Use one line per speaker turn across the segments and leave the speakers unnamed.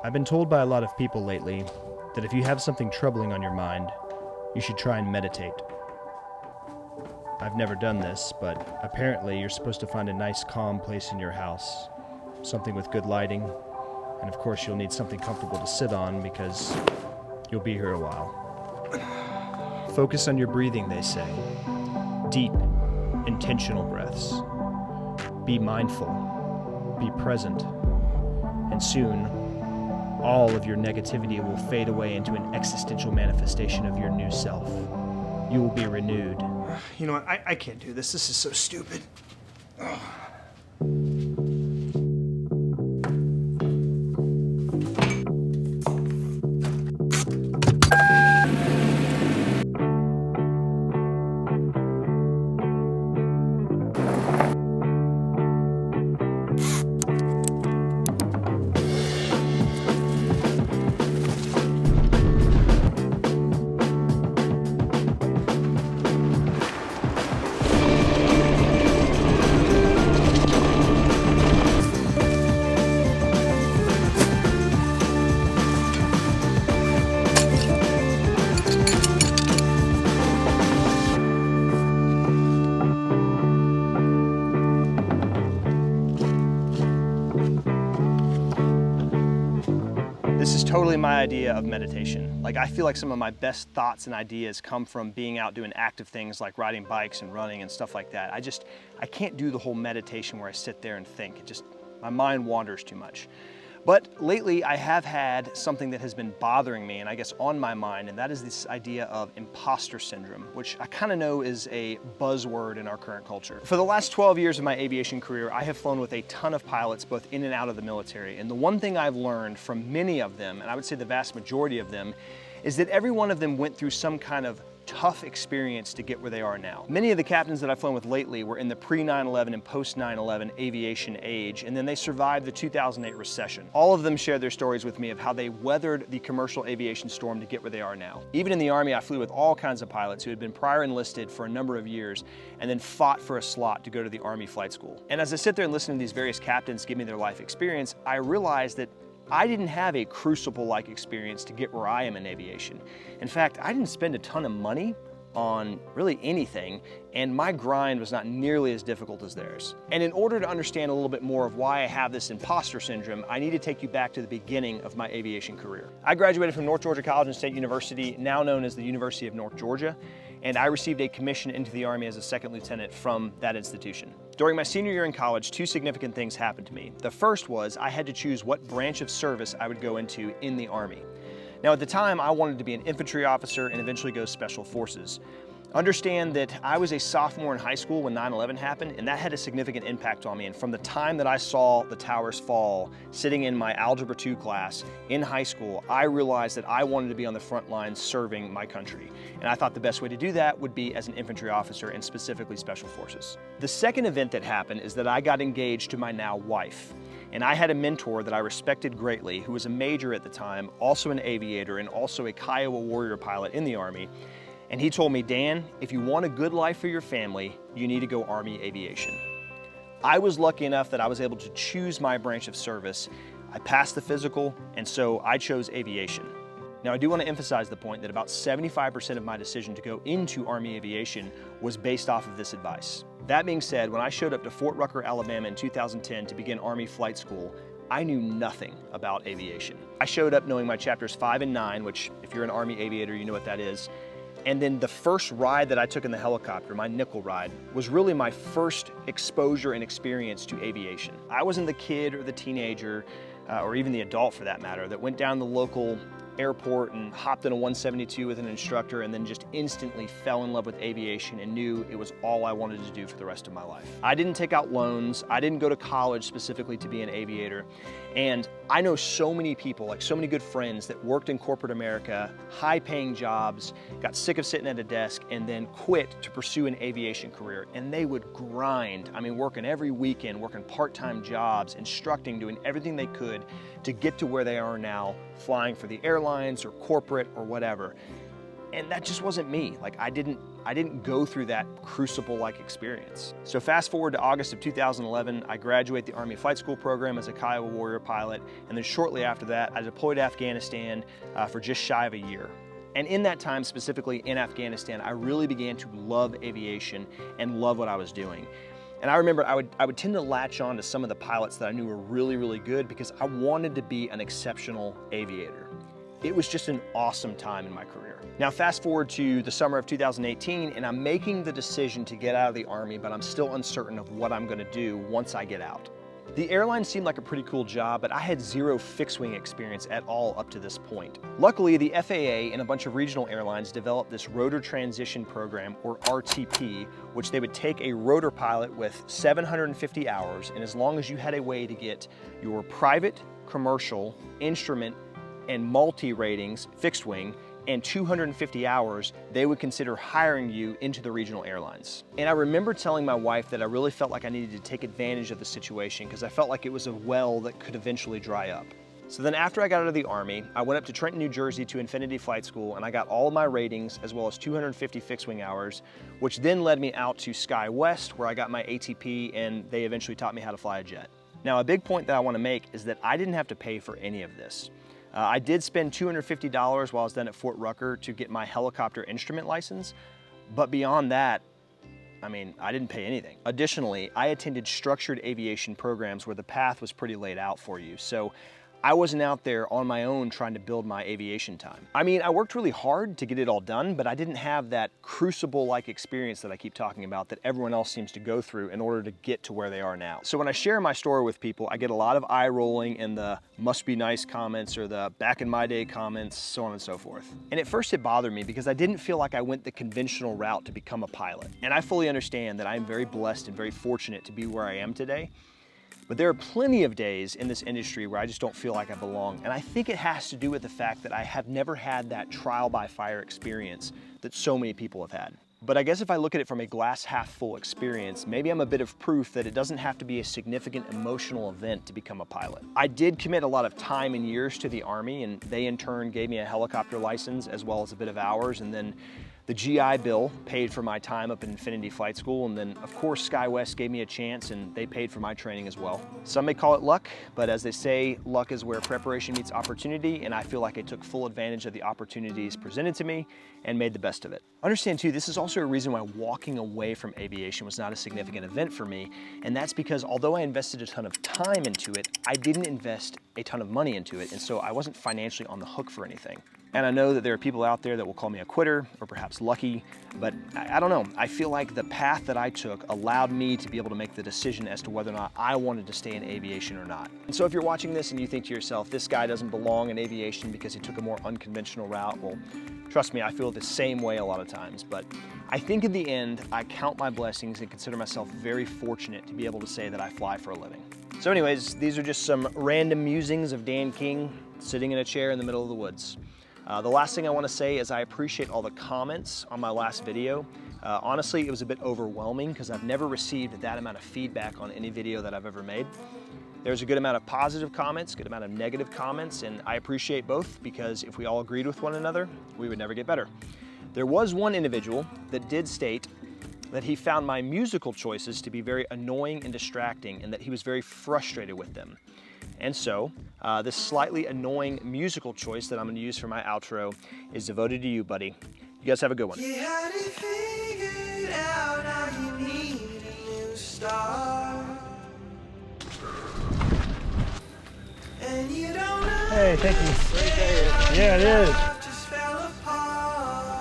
I've been told by a lot of people lately that if you have something troubling on your mind, you should try and meditate. I've never done this, but apparently you're supposed to find a nice calm place in your house, something with good lighting, and of course you'll need something comfortable to sit on because you'll be here a while. Focus on your breathing, they say. Deep, intentional breaths. Be mindful, be present, and soon all of your negativity will fade away into an existential manifestation of your new self. You will be renewed.
You know what? I can't do this. This is so stupid. Ugh.
This is totally my idea of meditation. I feel like some of my best thoughts and ideas come from being out doing active things like riding bikes and running and stuff like that. I can't do the whole meditation where I sit there and think. My mind wanders too much. But lately I have had something that has been bothering me and I guess on my mind, and that is this idea of imposter syndrome, which I kind of know is a buzzword in our current culture. For the last 12 years of my aviation career, I have flown with a ton of pilots both in and out of the military. And the one thing I've learned from many of them, and I would say the vast majority of them, is that every one of them went through some kind of tough experience to get where they are now. Many of the captains that I've flown with lately were in the pre-9/11 and post-9/11 aviation age, and then they survived the 2008 recession. All of them shared their stories with me of how they weathered the commercial aviation storm to get where they are now. Even in the Army, I flew with all kinds of pilots who had been prior enlisted for a number of years and then fought for a slot to go to the Army flight school. And as I sit there and listen to these various captains give me their life experience, I realized that I didn't have a crucible-like experience to get where I am in aviation. In fact, I didn't spend a ton of money on really anything, and my grind was not nearly as difficult as theirs. And in order to understand a little bit more of why I have this imposter syndrome, I need to take you back to the beginning of my aviation career. I graduated from North Georgia College and State University, now known as the University of North Georgia, and I received a commission into the Army as a second lieutenant from that institution. During my senior year in college, two significant things happened to me. The first was I had to choose what branch of service I would go into in the Army. Now at the time, I wanted to be an infantry officer and eventually go special forces. Understand that I was a sophomore in high school when 9/11 happened, and that had a significant impact on me. And from the time that I saw the towers fall, sitting in my Algebra 2 class in high school, I realized that I wanted to be on the front lines serving my country. And I thought the best way to do that would be as an infantry officer and specifically special forces. The second event that happened is that I got engaged to my now wife. And I had a mentor that I respected greatly, who was a major at the time, also an aviator, and also a Kiowa Warrior pilot in the Army. And he told me, Dan, if you want a good life for your family, you need to go Army aviation. I was lucky enough that I was able to choose my branch of service. I passed the physical, and so I chose aviation. Now, I do want to emphasize the point that about 75% of my decision to go into Army aviation was based off of this advice. That being said, when I showed up to Fort Rucker, Alabama in 2010 to begin Army flight school, I knew nothing about aviation. I showed up knowing my chapters 5 and 9, which if you're an Army aviator, you know what that is. And then the first ride that I took in the helicopter, my nickel ride, was really my first exposure and experience to aviation. I wasn't the kid or the teenager, or even the adult for that matter, that went down the local airport and hopped in a 172 with an instructor and then just instantly fell in love with aviation and knew it was all I wanted to do for the rest of my life. I didn't take out loans. I didn't go to college specifically to be an aviator. And I know so many people, like so many good friends that worked in corporate America, high-paying jobs, got sick of sitting at a desk, and then quit to pursue an aviation career. And they would grind. I mean, working every weekend, working part-time jobs, instructing, doing everything they could to get to where they are now, flying for the airlines or corporate or whatever. And that just wasn't me. Like I didn't go through that crucible-like experience. So fast forward to August of 2011, I graduate the Army Flight School program as a Kiowa Warrior pilot, and then shortly after that, I deployed to Afghanistan for just shy of a year. And in that time, specifically in Afghanistan, I really began to love aviation and love what I was doing. And I remember I would tend to latch on to some of the pilots that I knew were really, really good because I wanted to be an exceptional aviator. It was just an awesome time in my career. Now fast forward to the summer of 2018 and I'm making the decision to get out of the Army, but I'm still uncertain of what I'm gonna do once I get out. The airline seemed like a pretty cool job, but I had zero fixed-wing experience at all up to this point. Luckily, the FAA and a bunch of regional airlines developed this rotor transition program, or RTP, which they would take a rotor pilot with 750 hours, and as long as you had a way to get your private, commercial, instrument, and multi-ratings, fixed wing, and 250 hours, they would consider hiring you into the regional airlines. And I remember telling my wife that I really felt like I needed to take advantage of the situation because I felt like it was a well that could eventually dry up. So then after I got out of the Army, I went up to Trenton, New Jersey to Infinity Flight School and I got all of my ratings as well as 250 fixed wing hours, which then led me out to SkyWest where I got my ATP and they eventually taught me how to fly a jet. Now a big point that I want to make is that I didn't have to pay for any of this. I did spend $250 while I was done at Fort Rucker to get my helicopter instrument license, but beyond that, I mean, I didn't pay anything. Additionally, I attended structured aviation programs where the path was pretty laid out for you. So I wasn't out there on my own trying to build my aviation time. I mean, I worked really hard to get it all done, but I didn't have that crucible-like experience that I keep talking about that everyone else seems to go through in order to get to where they are now. So when I share my story with people, I get a lot of eye rolling and the must be nice comments or the back in my day comments, so on and so forth. And at first it bothered me because I didn't feel like I went the conventional route to become a pilot. And I fully understand that I'm very blessed and very fortunate to be where I am today. But there are plenty of days in this industry where I just don't feel like I belong. And I think it has to do with the fact that I have never had that trial by fire experience that so many people have had. But I guess if I look at it from a glass half full experience, maybe I'm a bit of proof that it doesn't have to be a significant emotional event to become a pilot. I did commit a lot of time and years to the Army, and they in turn gave me a helicopter license as well as a bit of hours, and then the GI Bill paid for my time up in Infinity Flight School, and then of course SkyWest gave me a chance and they paid for my training as well. Some may call it luck, but as they say, luck is where preparation meets opportunity, and I feel like I took full advantage of the opportunities presented to me and made the best of it. Understand too, this is also a reason why walking away from aviation was not a significant event for me, and that's because although I invested a ton of time into it, I didn't invest a ton of money into it, and so I wasn't financially on the hook for anything. And I know that there are people out there that will call me a quitter or perhaps lucky, but I don't know. I feel like the path that I took allowed me to be able to make the decision as to whether or not I wanted to stay in aviation or not. And so if you're watching this and you think to yourself, this guy doesn't belong in aviation because he took a more unconventional route, well, trust me, I feel the same way a lot of times. But I think in the end, I count my blessings and consider myself very fortunate to be able to say that I fly for a living. So anyways, these are just some random musings of Dan King sitting in a chair in the middle of the woods. The last thing I want to say is I appreciate all the comments on my last video. Honestly, it was a bit overwhelming because I've never received that amount of feedback on any video that I've ever made. There's a good amount of positive comments, good amount of negative comments, and I appreciate both because if we all agreed with one another, we would never get better. There was one individual that did state that he found my musical choices to be very annoying and distracting and that he was very frustrated with them. And so, this slightly annoying musical choice that I'm gonna use for my outro is devoted to you, buddy. You guys have a good one. You had it figured out, now you need a new start. And you don't know. Hey, thank you. Yeah, it is. Just fell apart.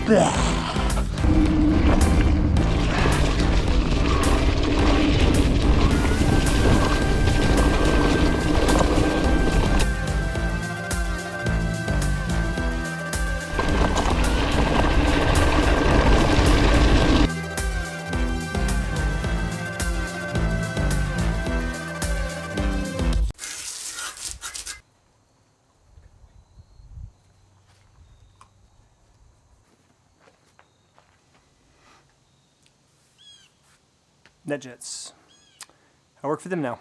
Blah. NetJets. I work for them now.